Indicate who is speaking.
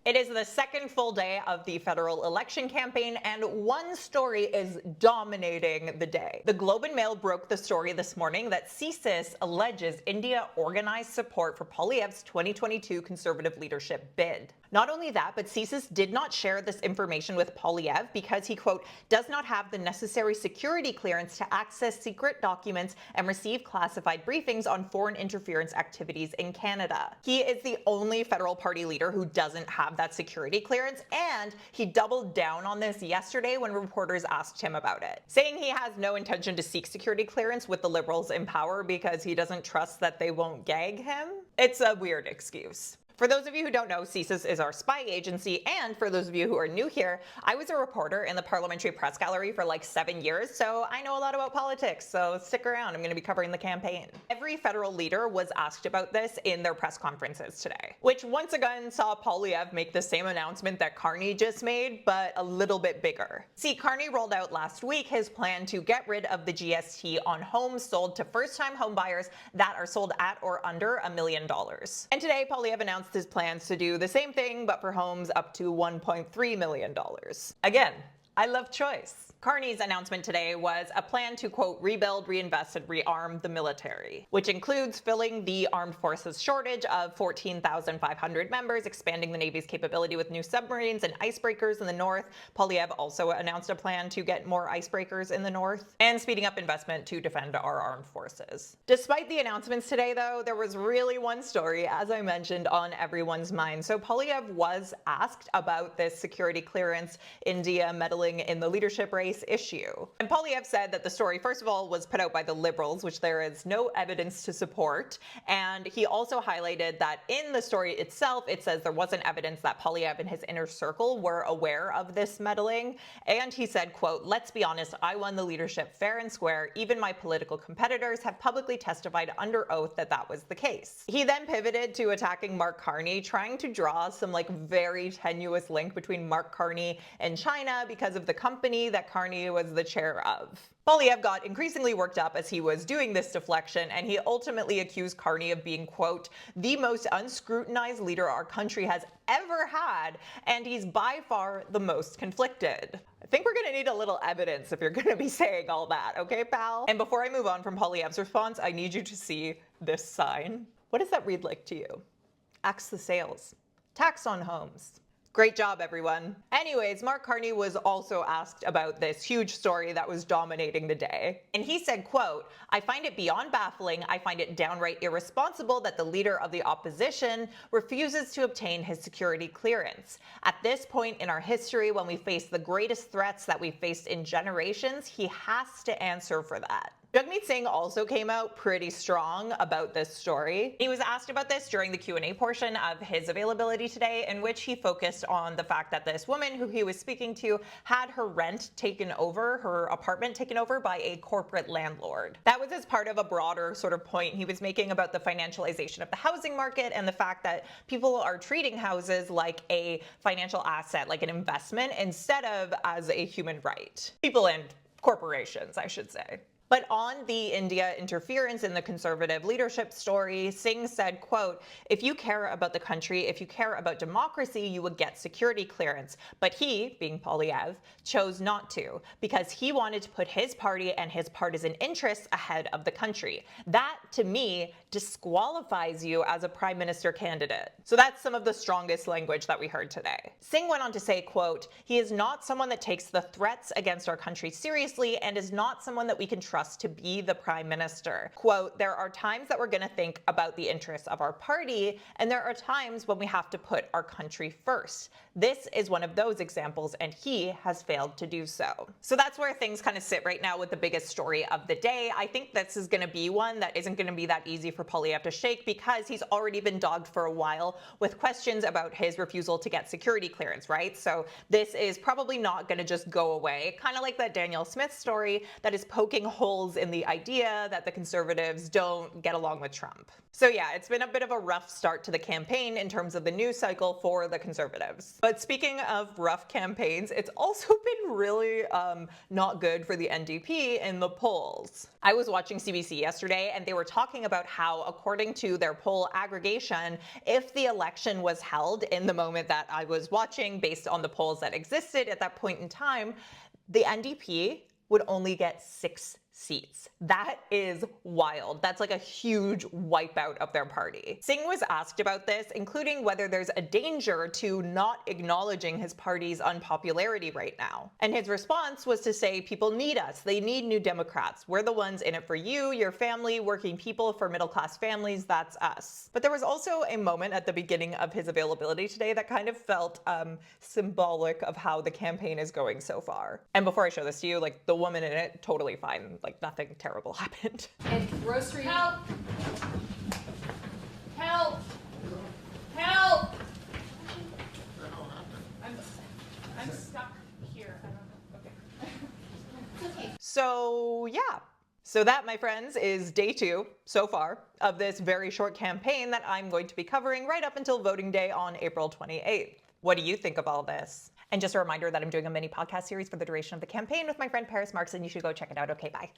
Speaker 1: It is the second full day of the federal election campaign, and one story is dominating the day. The Globe and Mail broke the story this morning that CSIS alleges India organized support for Poilievre's 2022 Conservative leadership bid. Not only that, but CSIS did not share this information with Poilievre because he, quote, does not have the necessary security clearance to access secret documents and receive classified briefings on foreign interference activities in Canada. He is the only federal party leader who doesn't have that security clearance, and he doubled down on this yesterday when reporters asked him about it, saying he has no intention to seek security clearance with the Liberals in power because he doesn't trust that they won't gag him. It's a weird excuse. For those of you who don't know, CSIS is our spy agency, and for those of you who are new here, I was a reporter in the Parliamentary Press Gallery for like 7 years, so I know a lot about politics, so stick around, I'm going to be covering the campaign. Every federal leader was asked about this in their press conferences today, which once again saw Poilievre make the same announcement that Carney just made, but a little bit bigger. See, Carney rolled out last week his plan to get rid of the GST on homes sold to first-time homebuyers that are sold at or under $1 million. And today, Poilievre announced his plans to do the same thing, but for homes up to $1.3 million. Again, I love choice. Carney's announcement today was a plan to, quote, rebuild, reinvest, and rearm the military, which includes filling the armed forces shortage of 14,500 members, expanding the Navy's capability with new submarines and icebreakers in the north. Poilievre also announced a plan to get more icebreakers in the north, and speeding up investment to defend our armed forces. Despite the announcements today, though, there was really one story, as I mentioned, on everyone's mind. So Poilievre was asked about this security clearance, India meddling in the leadership race issue. And Poilievre said that the story, first of all, was put out by the Liberals, which there is no evidence to support. And he also highlighted that in the story itself, it says there wasn't evidence that Poilievre and his inner circle were aware of this meddling. And he said, quote, let's be honest, I won the leadership fair and square. Even my political competitors have publicly testified under oath that that was the case. He then pivoted to attacking Mark Carney, trying to draw some very tenuous link between Mark Carney and China because of the company that Carney was the chair of. Poilievre got increasingly worked up as he was doing this deflection, and he ultimately accused Carney of being, quote, the most unscrutinized leader our country has ever had, and he's by far the most conflicted. I think we're gonna need a little evidence if you're gonna be saying all that, okay, pal? And before I move on from Poilievre's response, I need you to see this sign. What does that read like to you? Axe the sales. Tax on homes. Great job, everyone. Anyways, Mark Carney was also asked about this huge story that was dominating the day. And he said, quote, I find it beyond baffling, I find it downright irresponsible that the leader of the opposition refuses to obtain his security clearance. At this point in our history, when we face the greatest threats that we've faced in generations, he has to answer for that. Jagmeet Singh also came out pretty strong about this story. He was asked about this during the Q&A portion of his availability today, in which he focused on the fact that this woman who he was speaking to had her rent taken over, her apartment taken over by a corporate landlord. That was as part of a broader sort of point he was making about the financialization of the housing market and the fact that people are treating houses like a financial asset, like an investment, instead of as a human right. People and corporations, I should say. But on the India interference in the conservative leadership story, Singh said, quote, if you care about the country, if you care about democracy, you would get security clearance. But he, being Poilievre, chose not to because he wanted to put his party and his partisan interests ahead of the country. That, to me, disqualifies you as a prime minister candidate. So that's some of the strongest language that we heard today. Singh went on to say, quote, he is not someone that takes the threats against our country seriously and is not someone that we can trust to be the prime minister. Quote, there are times that we're going to think about the interests of our party, and there are times when we have to put our country first. This is one of those examples, and he has failed to do so. So that's where things kind of sit right now with the biggest story of the day. I think this is going to be one that isn't going to be that easy for Poilievre to shake because he's already been dogged for a while with questions about his refusal to get security clearance, right? So this is probably not going to just go away. Kind of like that Danielle Smith story that is poking holes loopholes in the idea that the conservatives don't get along with Trump. So yeah, it's been a bit of a rough start to the campaign in terms of the news cycle for the conservatives. But speaking of rough campaigns, it's also been really not good for the NDP in the polls. I was watching CBC yesterday and they were talking about how, according to their poll aggregation, if the election was held in the moment that I was watching based on the polls that existed at that point in time, the NDP would only get 6 seats. That is wild. That's like a huge wipeout of their party. Singh was asked about this, including whether there's a danger to not acknowledging his party's unpopularity right now. And his response was to say, people need us. They need New Democrats. We're the ones in it for you, your family, working people, for middle-class families. That's us. But there was also a moment at the beginning of his availability today that kind of felt symbolic of how the campaign is going so far. And before I show this to you, like, the woman in it, totally fine. Like, nothing terrible happened.
Speaker 2: And grocery. Help! Help! Help! I'm stuck here. I don't know. Okay.
Speaker 1: So yeah. So that, my friends, is day 2 so far of this very short campaign that I'm going to be covering right up until voting day on April 28th. What do you think of all this? And just a reminder that I'm doing a mini podcast series for the duration of the campaign with my friend Paris Marks, and you should go check it out. Okay, bye.